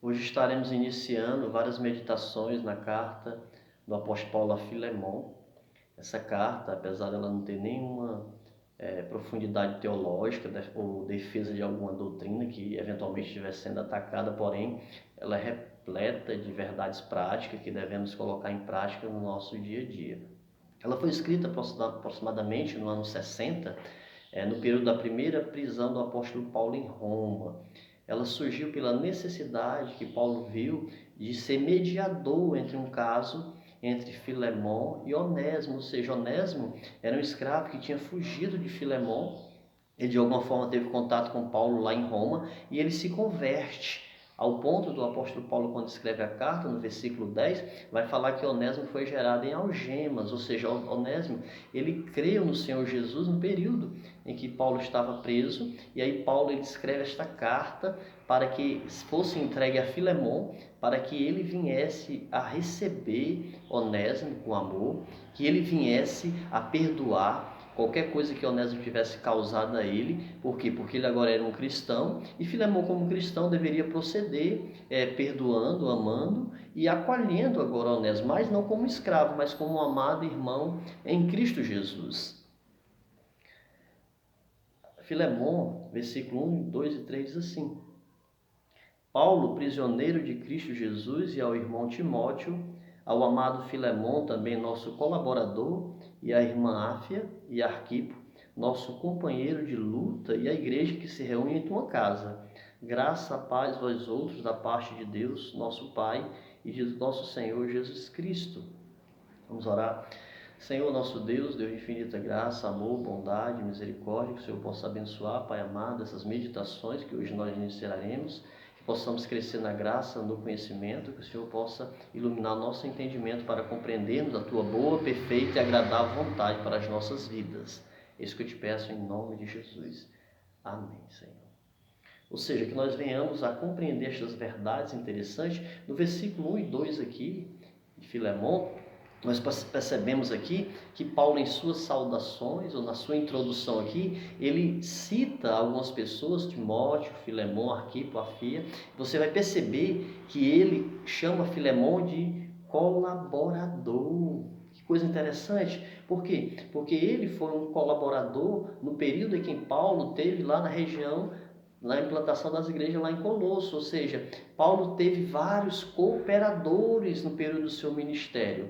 Hoje estaremos iniciando várias meditações na carta do apóstolo Paulo a Filemon. Essa carta, apesar dela não ter nenhuma profundidade teológica ou defesa de alguma doutrina que eventualmente estivesse sendo atacada, porém ela é repleta de verdades práticas que devemos colocar em prática no nosso dia a dia. Ela foi escrita aproximadamente no ano 60, no período da primeira prisão do apóstolo Paulo em Roma. Ela surgiu pela necessidade que Paulo viu de ser mediador entre um caso entre Filemon e Onésimo, ou seja, Onésimo era um escravo que tinha fugido de Filemon. Ele de alguma forma teve contato com Paulo lá em Roma e ele se converte. Ao ponto do apóstolo Paulo, quando escreve a carta, no versículo 10, vai falar que Onésimo foi gerado em algemas, ou seja, Onésimo, ele creu no Senhor Jesus no período em que Paulo estava preso, e aí Paulo ele escreve esta carta para que fosse entregue a Filemon, para que ele viesse a receber Onésimo com amor, que ele viesse a perdoar qualquer coisa que Onésimo tivesse causado a ele. Por quê? Porque ele agora era um cristão e Filemon, como cristão, deveria proceder perdoando, amando e acolhendo agora Onésimo, mas não como escravo, mas como um amado irmão em Cristo Jesus. Filemon, versículo 1, 2 e 3 diz assim: Paulo, prisioneiro de Cristo Jesus, e ao irmão Timóteo, ao amado Filemon, também nosso colaborador, e à irmã Áfia e Arquipo, nosso companheiro de luta, e à igreja que se reúne em tua casa. Graça, paz, vós outros, da parte de Deus, nosso Pai, e de nosso Senhor Jesus Cristo. Vamos orar. Senhor, nosso Deus, Deus de infinita graça, amor, bondade, misericórdia, que o Senhor possa abençoar, Pai amado, essas meditações que hoje nós iniciaremos, que possamos crescer na graça, no conhecimento, que o Senhor possa iluminar nosso entendimento para compreendermos a Tua boa, perfeita e agradável vontade para as nossas vidas. É isso que eu te peço em nome de Jesus. Amém, Senhor. Ou seja, que nós venhamos a compreender estas verdades interessantes. No versículo 1 e 2 aqui, de Filemon, nós percebemos aqui que Paulo, em suas saudações, ou na sua introdução aqui, ele cita algumas pessoas, Timóteo, Filemon, Arquipo, Afia. Você vai perceber que ele chama Filemon de colaborador. Que coisa interessante. Por quê? Porque ele foi um colaborador no período em que Paulo teve lá na região, na implantação das igrejas lá em Colosso, ou seja, Paulo teve vários cooperadores no período do seu ministério.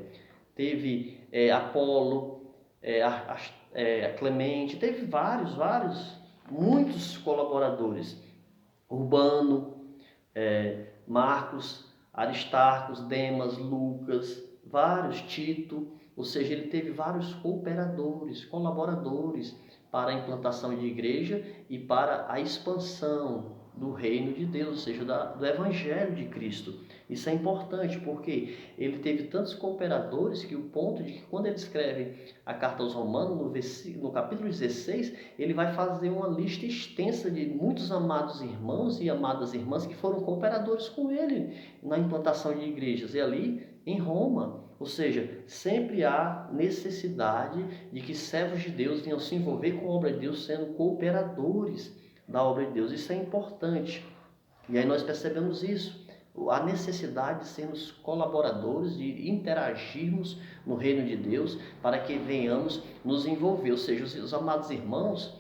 Teve Apolo, Clemente, teve muitos colaboradores. Urbano, Marcos, Aristarcos, Demas, Lucas, vários, Tito, ou seja, ele teve vários cooperadores, colaboradores para a implantação de igreja e para a expansão do reino de Deus, ou seja, do Evangelho de Cristo. Isso é importante porque ele teve tantos cooperadores que o ponto de que quando ele escreve a carta aos Romanos, no capítulo 16, ele vai fazer uma lista extensa de muitos amados irmãos e amadas irmãs que foram cooperadores com ele na implantação de igrejas. E ali em Roma, ou seja, sempre há necessidade de que servos de Deus venham se envolver com a obra de Deus, sendo cooperadores da obra de Deus. Isso é importante. E aí nós percebemos isso, a necessidade de sermos colaboradores, de interagirmos no reino de Deus, para que venhamos nos envolver. Ou seja, os amados irmãos,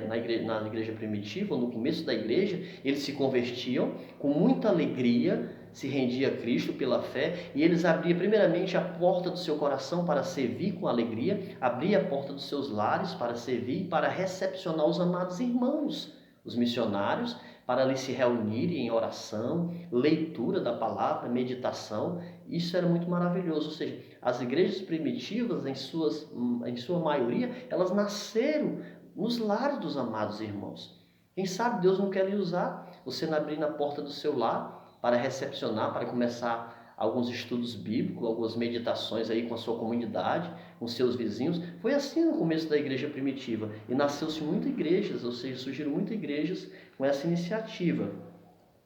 na igreja primitiva, no começo da igreja, eles se convertiam com muita alegria, se rendia a Cristo pela fé, e eles abriam primeiramente a porta do seu coração para servir com alegria, abria a porta dos seus lares para servir e para recepcionar os amados irmãos, os missionários, para ali se reunirem em oração, leitura da palavra, meditação. Isso era muito maravilhoso. Ou seja, as igrejas primitivas, em sua maioria, elas nasceram nos lares dos amados irmãos. Quem sabe Deus não quer lhe usar, você não abrir na porta do seu lar para recepcionar, para começar alguns estudos bíblicos, algumas meditações aí com a sua comunidade, com seus vizinhos. Foi assim no começo da igreja primitiva, e nasceu-se muitas igrejas, ou seja, surgiram muitas igrejas com essa iniciativa.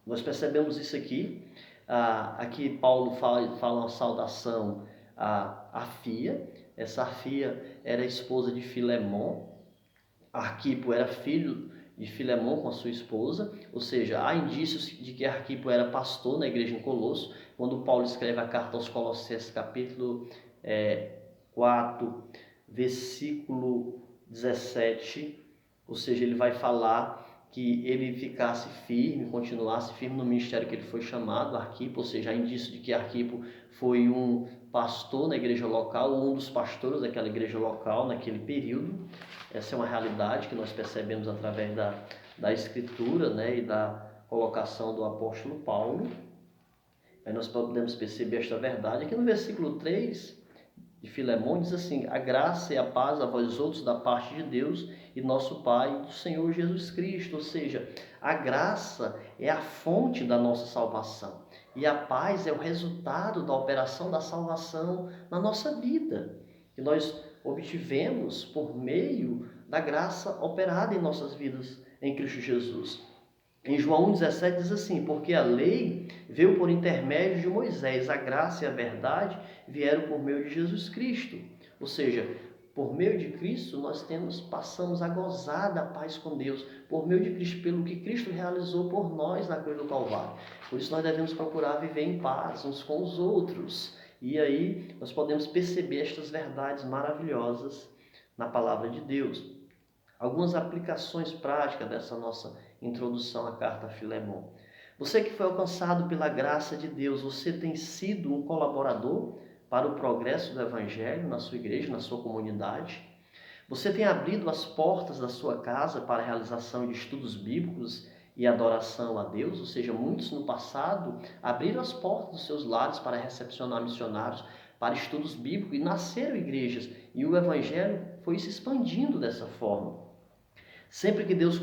Nós percebemos isso aqui. Aqui Paulo fala uma saudação a Afia. Essa Afia era esposa de Filemon. Arquipo era filho de Filemão com a sua esposa, ou seja, há indícios de que Arquipo era pastor na igreja em Colosso. Quando Paulo escreve a carta aos Colossenses, capítulo 4, versículo 17, ou seja, ele vai falar que ele ficasse firme, continuasse firme no ministério que ele foi chamado, Arquipo, ou seja, há indício de que Arquipo foi um pastor na igreja local, ou um dos pastores daquela igreja local naquele período. Essa é uma realidade que nós percebemos através da escritura, né, e da colocação do apóstolo Paulo. Aí nós podemos perceber esta verdade. Aqui no versículo 3 de Filemão diz assim: a graça e a paz a vós outros da parte de Deus e nosso Pai e do Senhor Jesus Cristo. Ou seja, a graça é a fonte da nossa salvação e a paz é o resultado da operação da salvação na nossa vida, que nós obtivemos por meio da graça operada em nossas vidas em Cristo Jesus. Em João 1,17 diz assim: porque a lei veio por intermédio de Moisés, a graça e a verdade vieram por meio de Jesus Cristo. Ou seja, por meio de Cristo nós passamos a gozar da paz com Deus, por meio de Cristo, pelo que Cristo realizou por nós na cruz do Calvário. Por isso nós devemos procurar viver em paz uns com os outros. E aí nós podemos perceber estas verdades maravilhosas na palavra de Deus. Algumas aplicações práticas dessa nossa introdução à carta a Filemão. Você que foi alcançado pela graça de Deus, você tem sido um colaborador para o progresso do Evangelho na sua igreja, na sua comunidade? Você tem abrido as portas da sua casa para a realização de estudos bíblicos e adoração a Deus? Ou seja, muitos no passado abriram as portas dos seus lares para recepcionar missionários, para estudos bíblicos, e nasceram igrejas, e o Evangelho foi se expandindo dessa forma. Sempre que Deus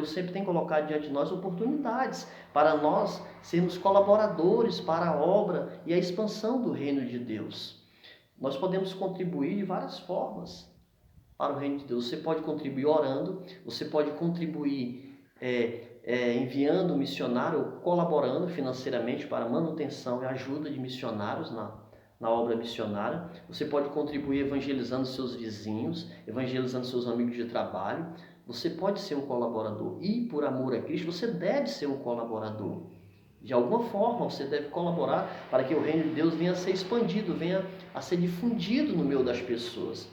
sempre tem colocado diante de nós oportunidades para nós sermos colaboradores para a obra e a expansão do reino de Deus. Nós podemos contribuir de várias formas para o reino de Deus. Você pode contribuir orando, você pode contribuir enviando missionário ou colaborando financeiramente para a manutenção e ajuda de missionários na obra missionária. Você pode contribuir evangelizando seus vizinhos, evangelizando seus amigos de trabalho. Você pode ser um colaborador e, por amor a Cristo, você deve ser um colaborador. De alguma forma, você deve colaborar para que o reino de Deus venha a ser expandido, venha a ser difundido no meio das pessoas.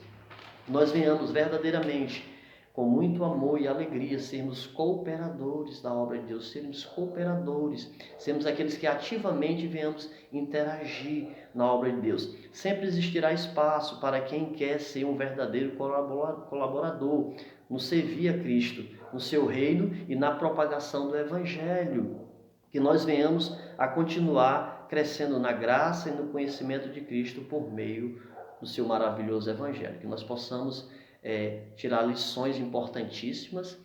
Nós venhamos verdadeiramente, com muito amor e alegria, sermos cooperadores da obra de Deus, sermos cooperadores, sermos aqueles que ativamente venhamos interagir na obra de Deus. Sempre existirá espaço para quem quer ser um verdadeiro colaborador no servir a Cristo, no seu reino e na propagação do Evangelho. Que nós venhamos a continuar crescendo na graça e no conhecimento de Cristo por meio do seu maravilhoso Evangelho. Que nós possamos tirar lições importantíssimas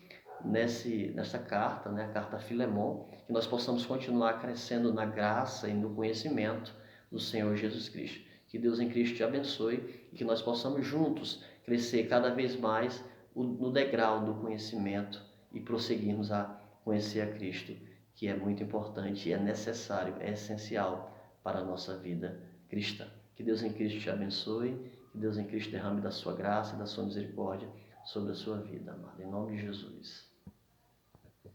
nessa carta, né, a carta a Filemão, que nós possamos continuar crescendo na graça e no conhecimento do Senhor Jesus Cristo. Que Deus em Cristo te abençoe e que nós possamos juntos crescer cada vez mais no degrau do conhecimento e prosseguirmos a conhecer a Cristo, que é muito importante e é necessário, é essencial para a nossa vida cristã. Que Deus em Cristo te abençoe, que Deus em Cristo derrame da sua graça e da sua misericórdia sobre a sua vida, amada. Em nome de Jesus.